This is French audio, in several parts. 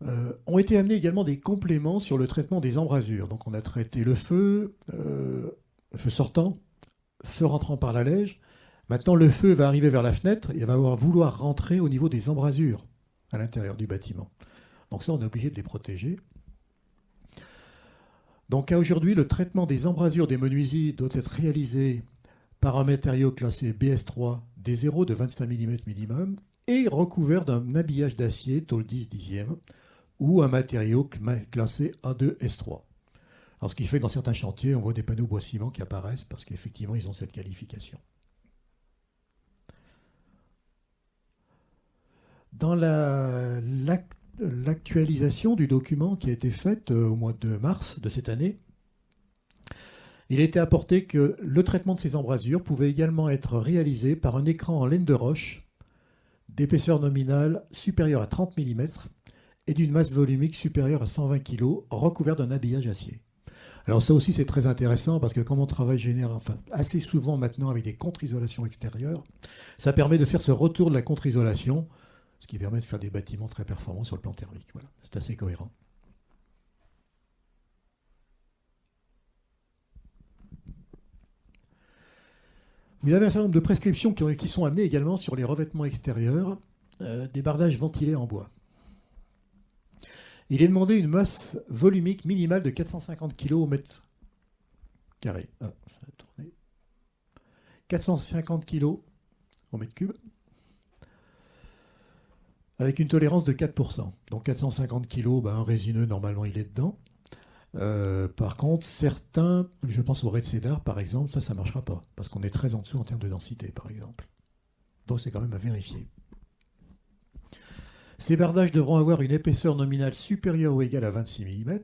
Ont été amenés également des compléments sur le traitement des embrasures. Donc on a traité le feu sortant, feu rentrant par la lège. Maintenant, le feu va arriver vers la fenêtre et va vouloir rentrer au niveau des embrasures à l'intérieur du bâtiment. Donc ça, on est obligé de les protéger. Donc à aujourd'hui, le traitement des embrasures des menuiseries doit être réalisé par un matériau classé BS3 D0 de 25 mm minimum et recouvert d'un habillage d'acier tôle 10 dixième ou un matériau classé A2S3. Alors ce qui fait que dans certains chantiers, on voit des panneaux bois ciment qui apparaissent parce qu'effectivement, ils ont cette qualification. Dans l'actualisation du document qui a été faite au mois de mars de cette année, il a été apporté que le traitement de ces embrasures pouvait également être réalisé par un écran en laine de roche d'épaisseur nominale supérieure à 30 mm et d'une masse volumique supérieure à 120 kg, recouvert d'un habillage acier. Alors ça aussi c'est très intéressant parce que comme on travaille assez souvent maintenant avec des contre-isolations extérieures, ça permet de faire ce retour de la contre-isolation, ce qui permet de faire des bâtiments très performants sur le plan thermique. Voilà, c'est assez cohérent. Vous avez un certain nombre de prescriptions qui sont amenées également sur les revêtements extérieurs des bardages ventilés en bois. Il est demandé une masse volumique minimale de 450 kg au mètre carré. Ah, ça a tourné. 450 kg au mètre cube, avec une tolérance de 4%. Donc 450 kg, un résineux, normalement, il est dedans. Par contre, certains, je pense au Red Cedar, par exemple, ça ne marchera pas, parce qu'on est très en dessous en termes de densité, par exemple. Donc c'est quand même à vérifier. Ces bardages devront avoir une épaisseur nominale supérieure ou égale à 26 mm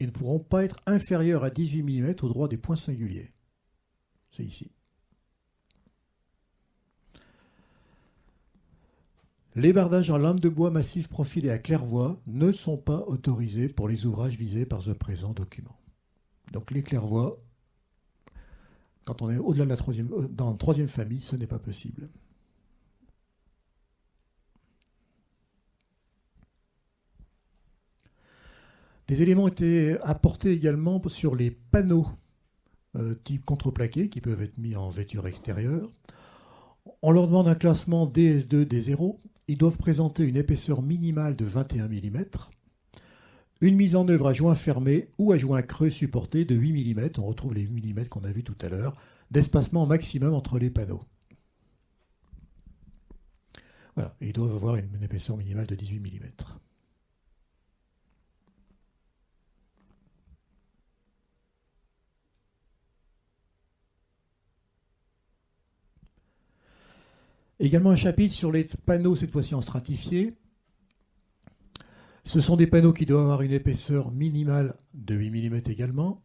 et ne pourront pas être inférieurs à 18 mm au droit des points singuliers. C'est ici. Les bardages en lame de bois massif profilé à claire-voie ne sont pas autorisés pour les ouvrages visés par ce présent document. Donc les claire-voies, quand on est au-delà de dans la troisième famille, ce n'est pas possible. Des éléments ont été apportés également sur les panneaux type contreplaqué qui peuvent être mis en vêture extérieure. On leur demande un classement DS2, D0. Ils doivent présenter une épaisseur minimale de 21 mm, une mise en œuvre à joint fermé ou à joint creux supporté de 8 mm. On retrouve les 8 mm qu'on a vus tout à l'heure, d'espacement maximum entre les panneaux. Voilà, et ils doivent avoir une épaisseur minimale de 18 mm. Également un chapitre sur les panneaux, cette fois-ci en stratifié. Ce sont des panneaux qui doivent avoir une épaisseur minimale de 8 mm également.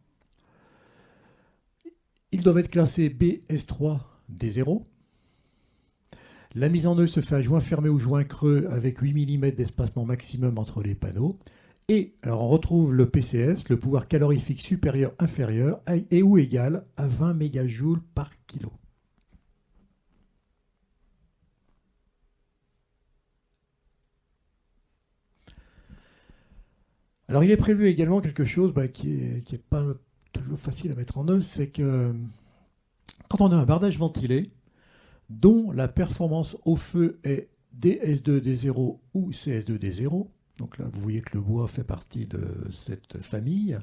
Ils doivent être classés BS3 D0. La mise en œuvre se fait à joint fermé ou joint creux avec 8 mm d'espacement maximum entre les panneaux. Et alors on retrouve le PCS, le pouvoir calorifique supérieur inférieur et ou égal à 20 MJ par kilo. Alors il est prévu également quelque chose qui n'est pas toujours facile à mettre en œuvre, c'est que quand on a un bardage ventilé dont la performance au feu est DS2D0 ou CS2D0, donc là vous voyez que le bois fait partie de cette famille,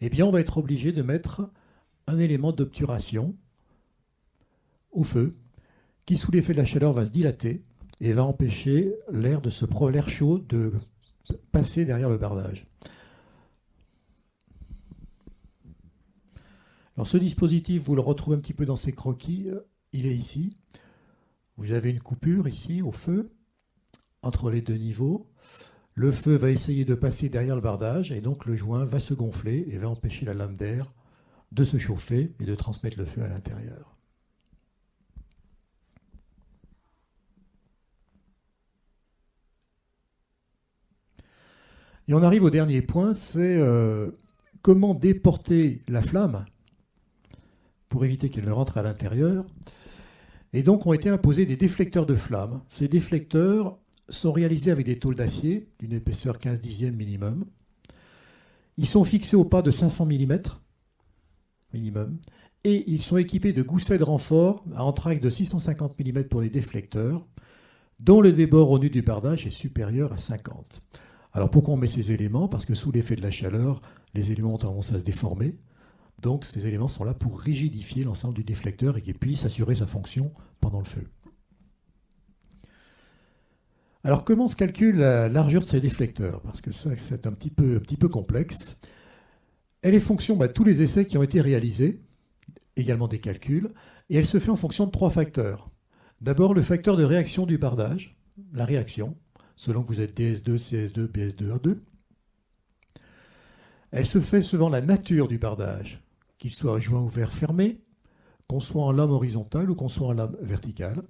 eh bien on va être obligé de mettre un élément d'obturation au feu qui sous l'effet de la chaleur va se dilater et va empêcher l'air chaud de passer derrière le bardage. Alors ce dispositif, vous le retrouvez un petit peu dans ces croquis, il est ici. Vous avez une coupure ici au feu, entre les deux niveaux. Le feu va essayer de passer derrière le bardage et donc le joint va se gonfler et va empêcher la lame d'air de se chauffer et de transmettre le feu à l'intérieur. Et on arrive au dernier point, c'est comment déporter la flamme pour éviter qu'elle ne rentre à l'intérieur. Et donc ont été imposés des déflecteurs de flamme. Ces déflecteurs sont réalisés avec des tôles d'acier d'une épaisseur 15 dixièmes minimum. Ils sont fixés au pas de 500 mm minimum et ils sont équipés de goussets de renfort à entraxe de 650 mm pour les déflecteurs, dont le débord au nu du bardage est supérieur à 50. Alors pourquoi on met ces éléments? Parce que sous l'effet de la chaleur, les éléments ont tendance à se déformer. Donc ces éléments sont là pour rigidifier l'ensemble du déflecteur et qui puisse assurer sa fonction pendant le feu. Alors comment se calcule la largeur de ces déflecteurs? Parce que ça, c'est un petit peu complexe. Elle est fonction de tous les essais qui ont été réalisés, également des calculs, et elle se fait en fonction de 3 facteurs. D'abord, le facteur de réaction du bardage, la réaction, selon que vous êtes DS2, CS2, BS2, A2. Elle se fait selon la nature du bardage, qu'il soit joint ouvert fermé, qu'on soit en lame horizontale ou qu'on soit en lame verticale.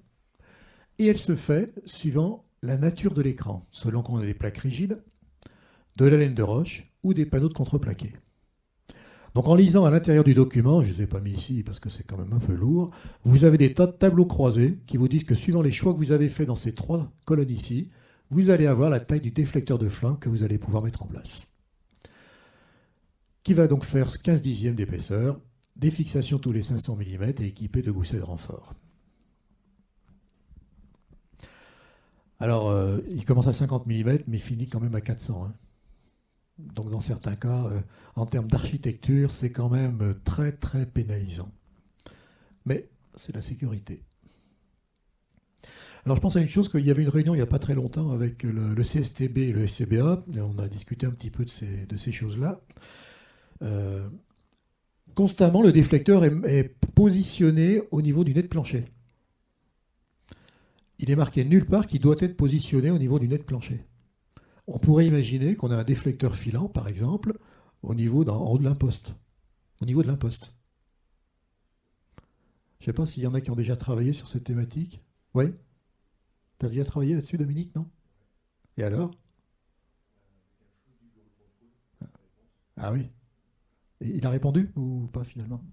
Et elle se fait suivant la nature de l'écran, selon qu'on a des plaques rigides, de la laine de roche ou des panneaux de contreplaqué. Donc en lisant à l'intérieur du document, je ne les ai pas mis ici parce que c'est quand même un peu lourd, vous avez des tas de tableaux croisés qui vous disent que suivant les choix que vous avez faits dans ces 3 colonnes ici, vous allez avoir la taille du déflecteur de flingue que vous allez pouvoir mettre en place. Qui va donc faire 15 dixièmes d'épaisseur, des fixations tous les 500 mm et équipé de goussets de renfort. Alors, il commence à 50 mm, mais finit quand même à 400. Donc dans certains cas, en termes d'architecture, c'est quand même très très pénalisant. Mais c'est la sécurité. Alors je pense à une chose, qu'il y avait une réunion il n'y a pas très longtemps avec le CSTB et le SCBA, et on a discuté un petit peu de ces choses-là. Constamment, le déflecteur est positionné au niveau du nez de plancher. Il est marqué nulle part qu'il doit être positionné au niveau du nez de plancher. On pourrait imaginer qu'on a un déflecteur filant, par exemple, en haut de l'imposte. Au niveau de l'imposte. Je ne sais pas s'il y en a qui ont déjà travaillé sur cette thématique. Oui? Tu as déjà travaillé là-dessus, Dominique, non? Et alors? Ah oui. Et il a répondu ou pas finalement?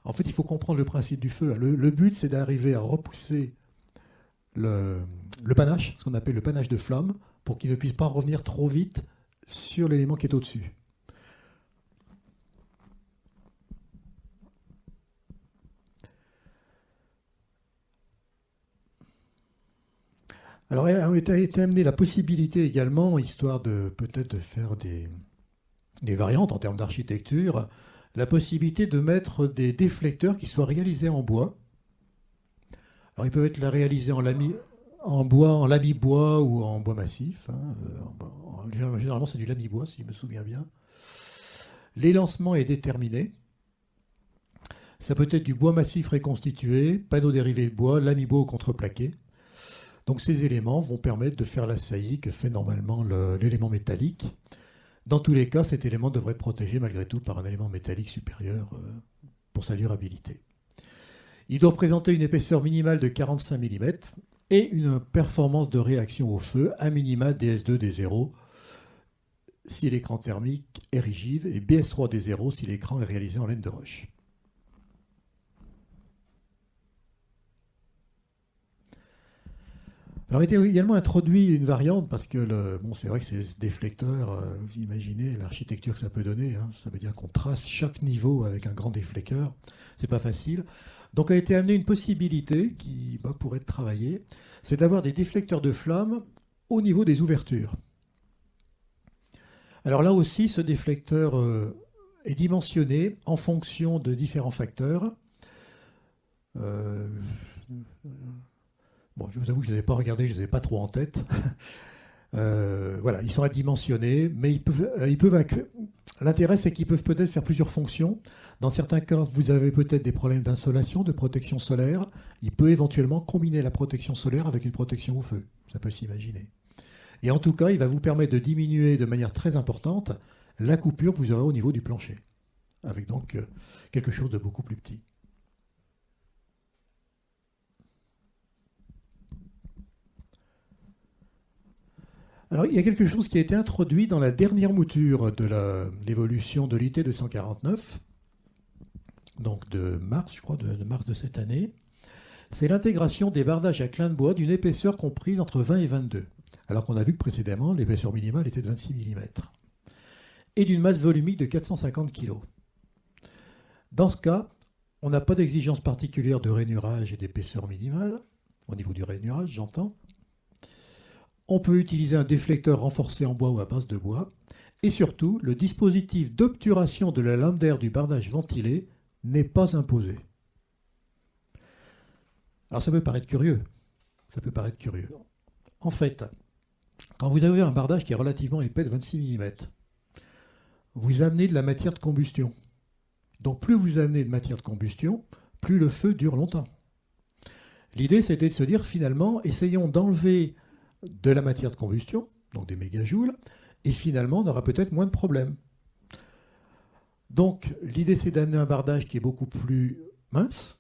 En fait, il faut comprendre le principe du feu. Le but, c'est d'arriver à repousser le panache, ce qu'on appelle le panache de flamme, pour qu'il ne puisse pas revenir trop vite sur l'élément qui est au-dessus. Alors, a été amenée la possibilité également, histoire de peut-être de faire des variantes en termes d'architecture, la possibilité de mettre des déflecteurs qui soient réalisés en bois. Alors, ils peuvent être réalisés en bois, en lami-bois ou en bois massif. Généralement, c'est du lami-bois, si je me souviens bien. L'élancement est déterminé. Ça peut être du bois massif reconstitué, panneaux dérivés de bois, lami-bois ou contreplaqué. Donc ces éléments vont permettre de faire la saillie que fait normalement l'élément métallique. Dans tous les cas, cet élément devrait être protégé malgré tout par un élément métallique supérieur pour sa durabilité. Il doit présenter une épaisseur minimale de 45 mm et une performance de réaction au feu à minima DS2 D0 si l'écran thermique est rigide et BS3 D0 si l'écran est réalisé en laine de roche. Alors, il a été également introduit une variante parce que c'est vrai que ces déflecteurs, vous imaginez l'architecture que ça peut donner. Ça veut dire qu'on trace chaque niveau avec un grand déflecteur. C'est pas facile. Donc, a été amenée une possibilité qui pourrait être travaillée, c'est d'avoir des déflecteurs de flammes au niveau des ouvertures. Alors là aussi, ce déflecteur est dimensionné en fonction de différents facteurs. Bon, je vous avoue que je ne les ai pas regardés, je ne les ai pas trop en tête. Voilà, ils sont adimensionnés, mais l'intérêt, c'est qu'ils peuvent peut-être faire plusieurs fonctions. Dans certains cas, vous avez peut-être des problèmes d'insolation, de protection solaire. Il peut éventuellement combiner la protection solaire avec une protection au feu. Ça peut s'imaginer. Et en tout cas, il va vous permettre de diminuer de manière très importante la coupure que vous aurez au niveau du plancher, avec donc quelque chose de beaucoup plus petit. Alors, il y a quelque chose qui a été introduit dans la dernière mouture de l'évolution de l'IT 249, donc de mars, je crois, de mars de cette année, c'est l'intégration des bardages à clin de bois d'une épaisseur comprise entre 20 et 22, alors qu'on a vu que précédemment, l'épaisseur minimale était de 26 mm, et d'une masse volumique de 450 kg. Dans ce cas, on n'a pas d'exigence particulière de rainurage et d'épaisseur minimale, au niveau du rainurage, j'entends. On peut utiliser un déflecteur renforcé en bois ou à base de bois. Et surtout, le dispositif d'obturation de la lame d'air du bardage ventilé n'est pas imposé. Alors ça peut paraître curieux. En fait, quand vous avez un bardage qui est relativement épais de 26 mm, vous amenez de la matière de combustion. Donc plus vous amenez de matière de combustion, plus le feu dure longtemps. L'idée, c'était de se dire, finalement, essayons d'enlever de la matière de combustion, donc des mégajoules, et finalement, on aura peut-être moins de problèmes. Donc, l'idée, c'est d'amener un bardage qui est beaucoup plus mince.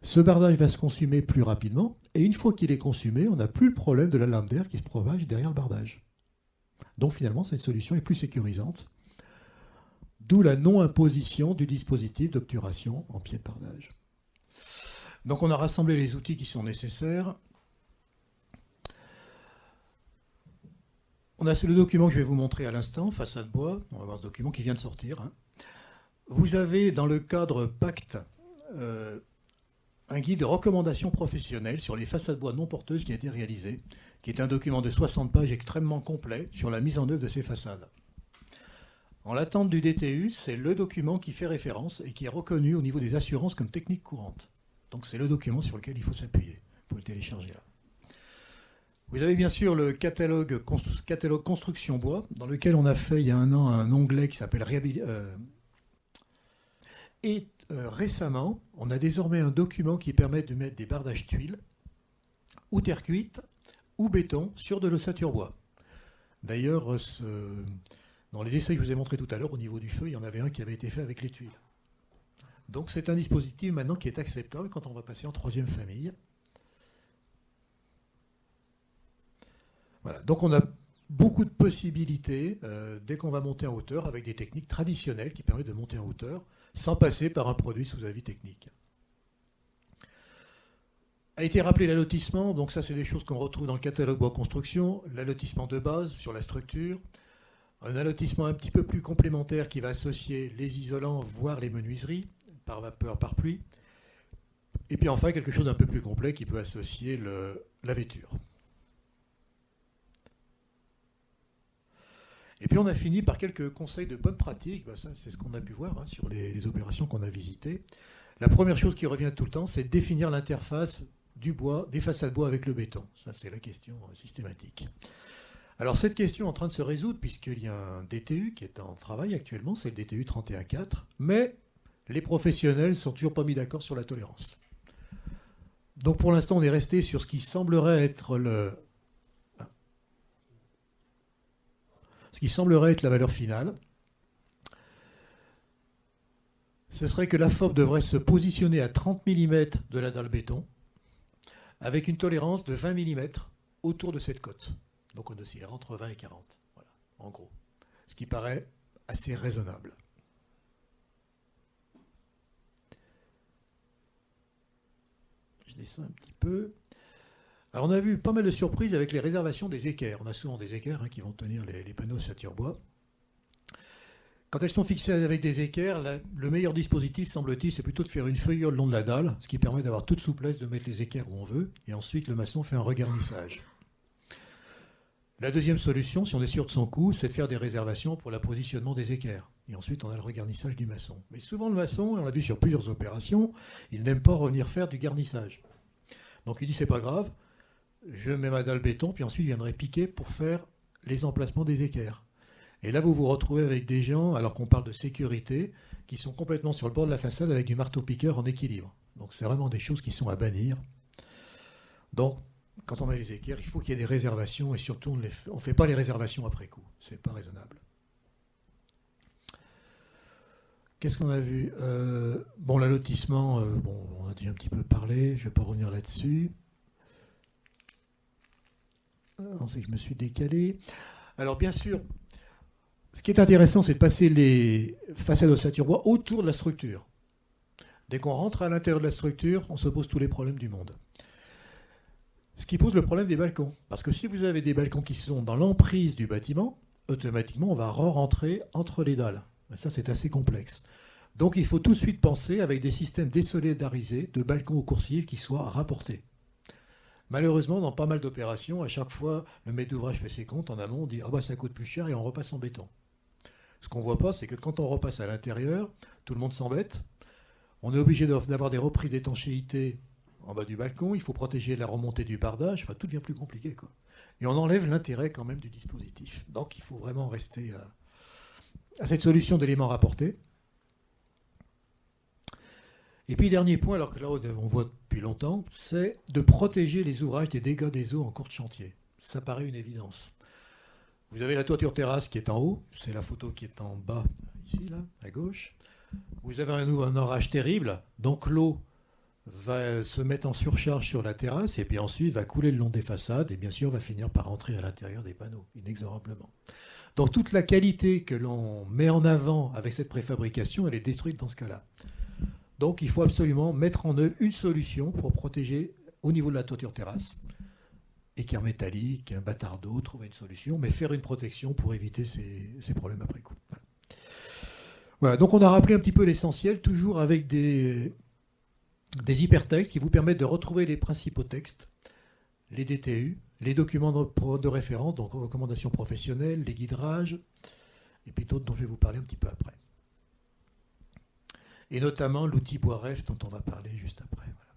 Ce bardage va se consumer plus rapidement, et une fois qu'il est consumé, on n'a plus le problème de la lame d'air qui se propage derrière le bardage. Donc, finalement, cette solution est plus sécurisante. D'où la non-imposition du dispositif d'obturation en pied de bardage. Donc, on a rassemblé les outils qui sont nécessaires. On a le document que je vais vous montrer à l'instant, façade bois. On va voir ce document qui vient de sortir. Vous avez dans le cadre Pacte un guide de recommandations professionnelles sur les façades bois non porteuses qui a été réalisé, qui est un document de 60 pages extrêmement complet sur la mise en œuvre de ces façades. En l'attente du DTU, c'est le document qui fait référence et qui est reconnu au niveau des assurances comme technique courante. Donc c'est le document sur lequel il faut s'appuyer. Vous pouvez le télécharger là. Vous avez bien sûr le catalogue construction bois, dans lequel on a fait il y a un an un onglet qui s'appelle récemment, on a désormais un document qui permet de mettre des bardages tuiles, ou terre cuite, ou béton sur de l'ossature bois. D'ailleurs, dans les essais que je vous ai montrés tout à l'heure, au niveau du feu, il y en avait un qui avait été fait avec les tuiles. Donc c'est un dispositif maintenant qui est acceptable quand on va passer en troisième famille. Voilà. Donc on a beaucoup de possibilités dès qu'on va monter en hauteur avec des techniques traditionnelles qui permettent de monter en hauteur sans passer par un produit sous avis technique. A été rappelé l'allotissement, donc ça c'est des choses qu'on retrouve dans le catalogue bois construction, l'allotissement de base sur la structure, un allotissement un petit peu plus complémentaire qui va associer les isolants, voire les menuiseries, par vapeur, par pluie, et puis enfin quelque chose d'un peu plus complet qui peut associer la vêture. Et puis on a fini par quelques conseils de bonne pratique. Ben ça, c'est ce qu'on a pu voir sur les opérations qu'on a visitées. La première chose qui revient tout le temps, c'est de définir l'interface du bois, des façades bois avec le béton. Ça, c'est la question systématique. Alors cette question est en train de se résoudre puisqu'il y a un DTU qui est en travail actuellement, c'est le DTU 31.4, mais les professionnels ne sont toujours pas mis d'accord sur la tolérance. Donc pour l'instant, on est resté sur ce qui semblerait être la valeur finale. Ce serait que la FOB devrait se positionner à 30 mm de la dalle béton, avec une tolérance de 20 mm autour de cette cote. Donc on oscillera entre 20 et 40, voilà, en gros. Ce qui paraît assez raisonnable. Je descends un petit peu. Alors on a vu pas mal de surprises avec les réservations des équerres. On a souvent des équerres qui vont tenir les panneaux ossature bois. Quand elles sont fixées avec des équerres, le meilleur dispositif, semble-t-il, c'est plutôt de faire une feuillure le long de la dalle, ce qui permet d'avoir toute souplesse de mettre les équerres où on veut, et ensuite le maçon fait un regarnissage. La deuxième solution, si on est sûr de son coup, c'est de faire des réservations pour l'appositionnement des équerres. Et ensuite, on a le regarnissage du maçon. Mais souvent, le maçon, on l'a vu sur plusieurs opérations, il n'aime pas revenir faire du garnissage. Donc il dit, c'est pas grave, je mets ma dalle béton, puis ensuite, je viendrai piquer pour faire les emplacements des équerres. Et là, vous vous retrouvez avec des gens, alors qu'on parle de sécurité, qui sont complètement sur le bord de la façade avec du marteau-piqueur en équilibre. Donc c'est vraiment des choses qui sont à bannir. Donc, quand on met les équerres, il faut qu'il y ait des réservations, et surtout, on ne fait pas les réservations après coup. C'est pas raisonnable. Qu'est-ce qu'on a vu bon, l'allotissement, on a déjà un petit peu parlé, je ne vais pas revenir là-dessus. On sait que je me suis décalé. Alors, bien sûr, ce qui est intéressant, c'est de passer les façades ossature bois autour de la structure. Dès qu'on rentre à l'intérieur de la structure, on se pose tous les problèmes du monde. Ce qui pose le problème des balcons. Parce que si vous avez des balcons qui sont dans l'emprise du bâtiment, automatiquement, on va rentrer entre les dalles. Et ça, c'est assez complexe. Donc, il faut tout de suite penser avec des systèmes désolidarisés de balcons aux coursives qui soient rapportés. Malheureusement, dans pas mal d'opérations, à chaque fois, le maître d'ouvrage fait ses comptes en amont, on dit « Ah bah ça coûte plus cher » et on repasse en béton. Ce qu'on ne voit pas, c'est que quand on repasse à l'intérieur, tout le monde s'embête. On est obligé d'avoir des reprises d'étanchéité en bas du balcon, il faut protéger la remontée du bardage, enfin tout devient plus compliqué, quoi. Et on enlève l'intérêt quand même du dispositif. Donc il faut vraiment rester à cette solution d'éléments rapportés. Et puis dernier point, alors que là on voit depuis longtemps, c'est de protéger les ouvrages des dégâts des eaux en cours de chantier. Ça paraît une évidence. Vous avez la toiture terrasse qui est en haut, c'est la photo qui est en bas, ici, là, à gauche. Vous avez un orage terrible, donc l'eau va se mettre en surcharge sur la terrasse et puis ensuite va couler le long des façades et bien sûr va finir par rentrer à l'intérieur des panneaux, inexorablement. Donc toute la qualité que l'on met en avant avec cette préfabrication, elle est détruite dans ce cas-là. Donc il faut absolument mettre en œuvre une solution pour protéger au niveau de la toiture terrasse, équerre métallique, un bâtard d'eau, trouver une solution, mais faire une protection pour éviter ces problèmes après coup. Voilà, donc on a rappelé un petit peu l'essentiel, toujours avec des hypertextes qui vous permettent de retrouver les principaux textes, les DTU, les documents de référence, donc recommandations professionnelles, les guidrages, et puis d'autres dont je vais vous parler un petit peu après. Et notamment l'outil BoisRef dont on va parler juste après. Voilà.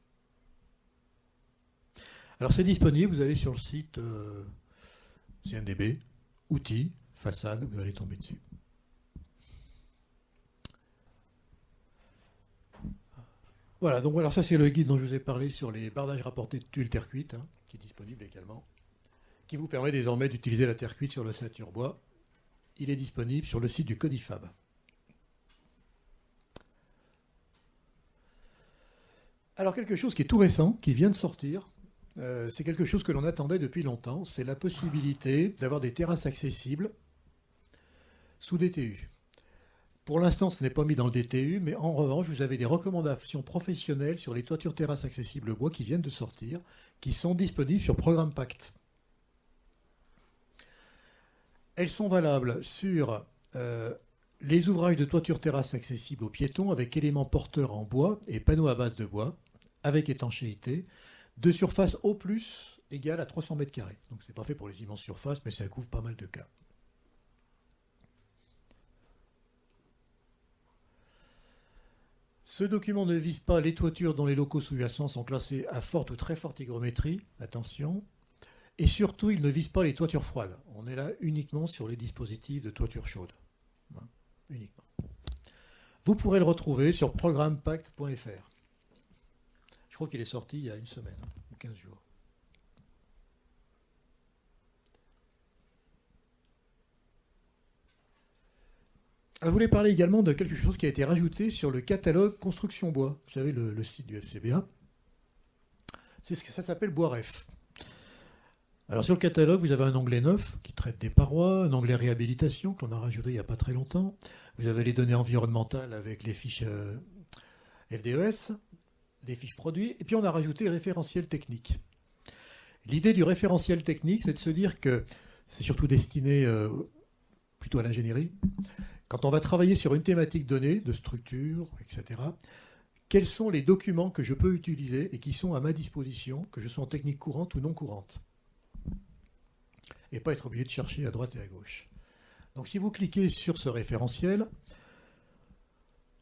Alors c'est disponible, vous allez sur le site CNDB, outils, façade, vous allez tomber dessus. Voilà, donc alors ça c'est le guide dont je vous ai parlé sur les bardages rapportés de tuiles terre cuite, hein, qui est disponible également, qui vous permet désormais d'utiliser la terre cuite sur l'ossature bois. Il est disponible sur le site du Codifab. Alors quelque chose qui est tout récent, qui vient de sortir, c'est quelque chose que l'on attendait depuis longtemps, c'est la possibilité d'avoir des terrasses accessibles sous DTU. Pour l'instant, ce n'est pas mis dans le DTU, mais en revanche, vous avez des recommandations professionnelles sur les toitures terrasses accessibles bois qui viennent de sortir, qui sont disponibles sur Programme Pacte. Elles sont valables sur les ouvrages de toiture terrasse accessibles aux piétons avec éléments porteurs en bois et panneaux à base de bois, avec étanchéité, de surface au plus égale à 300 m². Donc c'est pas fait pour les immenses surfaces, mais ça couvre pas mal de cas. Ce document ne vise pas les toitures dont les locaux sous-jacents sont classés à forte ou très forte hygrométrie, attention, et surtout il ne vise pas les toitures froides. On est là uniquement sur les dispositifs de toiture chaude. Uniquement. Vous pourrez le retrouver sur programmepacte.fr. Je crois qu'il est sorti il y a une semaine, ou 15 jours. Alors, je voulais parler également de quelque chose qui a été rajouté sur le catalogue Construction Bois. Vous savez, le site du FCBA. C'est ce que ça s'appelle BoisRef. Alors sur le catalogue, vous avez un onglet neuf qui traite des parois, un onglet réhabilitation qu'on a rajouté il n'y a pas très longtemps. Vous avez les données environnementales avec les fiches FDES, des fiches produits, et puis on a rajouté référentiel technique. L'idée du référentiel technique, c'est de se dire que c'est surtout destiné plutôt à l'ingénierie. Quand on va travailler sur une thématique donnée, de structure, etc., quels sont les documents que je peux utiliser et qui sont à ma disposition, que je sois en technique courante ou non courante, et pas être obligé de chercher à droite et à gauche. Donc si vous cliquez sur ce référentiel,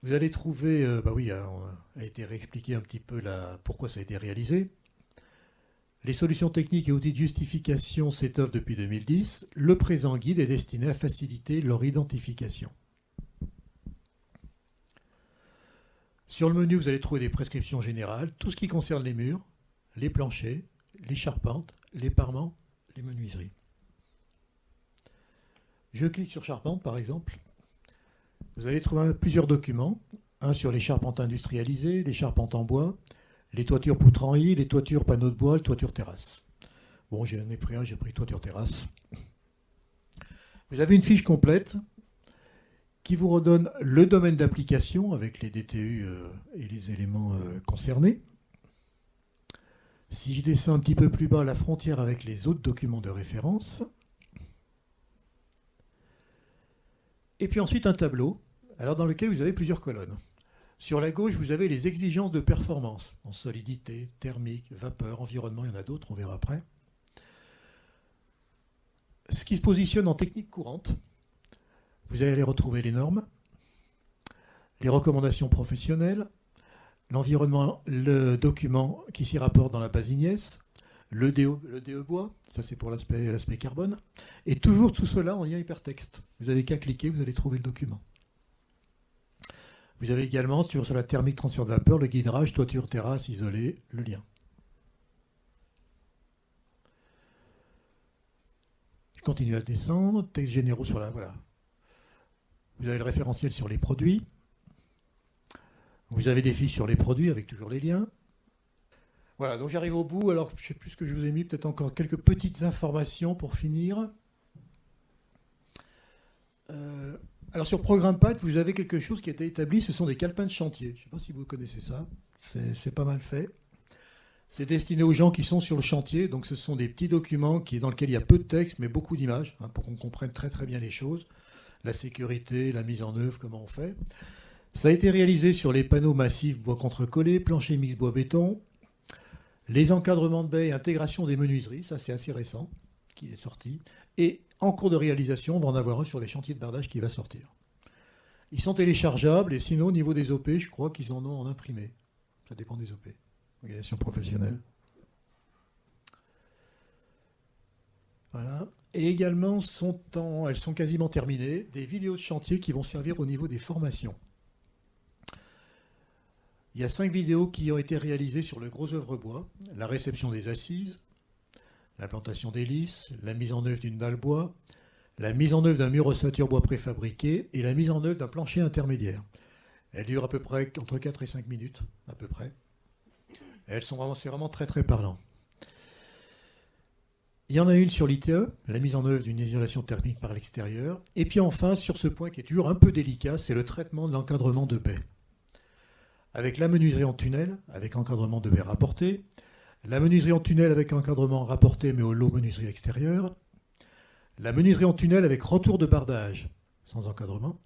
vous allez trouver, a été réexpliqué un petit peu pourquoi ça a été réalisé. Les solutions techniques et outils de justification s'étoffent depuis 2010. Le présent guide est destiné à faciliter leur identification. Sur le menu, vous allez trouver des prescriptions générales, tout ce qui concerne les murs, les planchers, les charpentes, les parements, les menuiseries. Je clique sur charpente, par exemple. Vous allez trouver plusieurs documents. Un sur les charpentes industrialisées, les charpentes en bois, les toitures poutres en I, les toitures panneaux de bois, les toitures terrasse. Bon, j'ai pris toiture terrasse. Vous avez une fiche complète qui vous redonne le domaine d'application avec les DTU et les éléments concernés. Si je descends un petit peu plus bas, la frontière avec les autres documents de référence. Et puis ensuite un tableau, alors dans lequel vous avez plusieurs colonnes. Sur la gauche, vous avez les exigences de performance, en solidité, thermique, vapeur, environnement, il y en a d'autres, on verra après. Ce qui se positionne en technique courante, vous allez retrouver les normes, les recommandations professionnelles, l'environnement, le document qui s'y rapporte dans la base IGNES, le DE bois, ça c'est pour l'aspect carbone, et toujours tout cela en lien hypertexte. Vous n'avez qu'à cliquer, vous allez trouver le document. Vous avez également sur la thermique transfert de vapeur, le guidrage, toiture, terrasse, isolé, le lien. Je continue à descendre, textes généraux sur la... Voilà. Vous avez le référentiel sur les produits. Vous avez des fiches sur les produits avec toujours les liens. Voilà, donc j'arrive au bout. Alors, je ne sais plus ce que je vous ai mis, peut-être encore quelques petites informations pour finir. Alors, sur ProgrammePad, vous avez quelque chose qui a été établi, ce sont des calepins de chantier. Je ne sais pas si vous connaissez ça, c'est pas mal fait. C'est destiné aux gens qui sont sur le chantier, donc ce sont des petits documents dans lesquels il y a peu de texte, mais beaucoup d'images, pour qu'on comprenne très très bien les choses. La sécurité, la mise en œuvre, comment on fait. Ça a été réalisé sur les panneaux massifs bois contre-collé, plancher mix bois-béton, les encadrements de baies et intégration des menuiseries, ça c'est assez récent, qui est sorti. Et en cours de réalisation, on va en avoir un sur les chantiers de bardage qui va sortir. Ils sont téléchargeables et sinon au niveau des OP, je crois qu'ils en ont en imprimé. Ça dépend des OP, organisation professionnelle. Voilà. Et également, elles sont quasiment terminées, des vidéos de chantier qui vont servir au niveau des formations. Il y a 5 vidéos qui ont été réalisées sur le gros œuvre bois, la réception des assises, l'implantation des lisses, la mise en œuvre d'une dalle bois, la mise en œuvre d'un mur ossature bois préfabriqué et la mise en œuvre d'un plancher intermédiaire. Elles durent à peu près entre 4 et 5 minutes, à peu près. Et c'est vraiment très très parlant. Il y en a une sur l'ITE, la mise en œuvre d'une isolation thermique par l'extérieur. Et puis enfin, sur ce point qui est toujours un peu délicat, c'est le traitement de l'encadrement de baies. Avec la menuiserie en tunnel, avec encadrement de baies rapporté, la menuiserie en tunnel avec encadrement rapporté mais au lot menuiserie extérieure, la menuiserie en tunnel avec retour de bardage sans encadrement,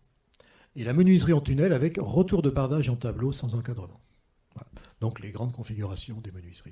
et la menuiserie en tunnel avec retour de bardage en tableau sans encadrement. Voilà. Donc les grandes configurations des menuiseries.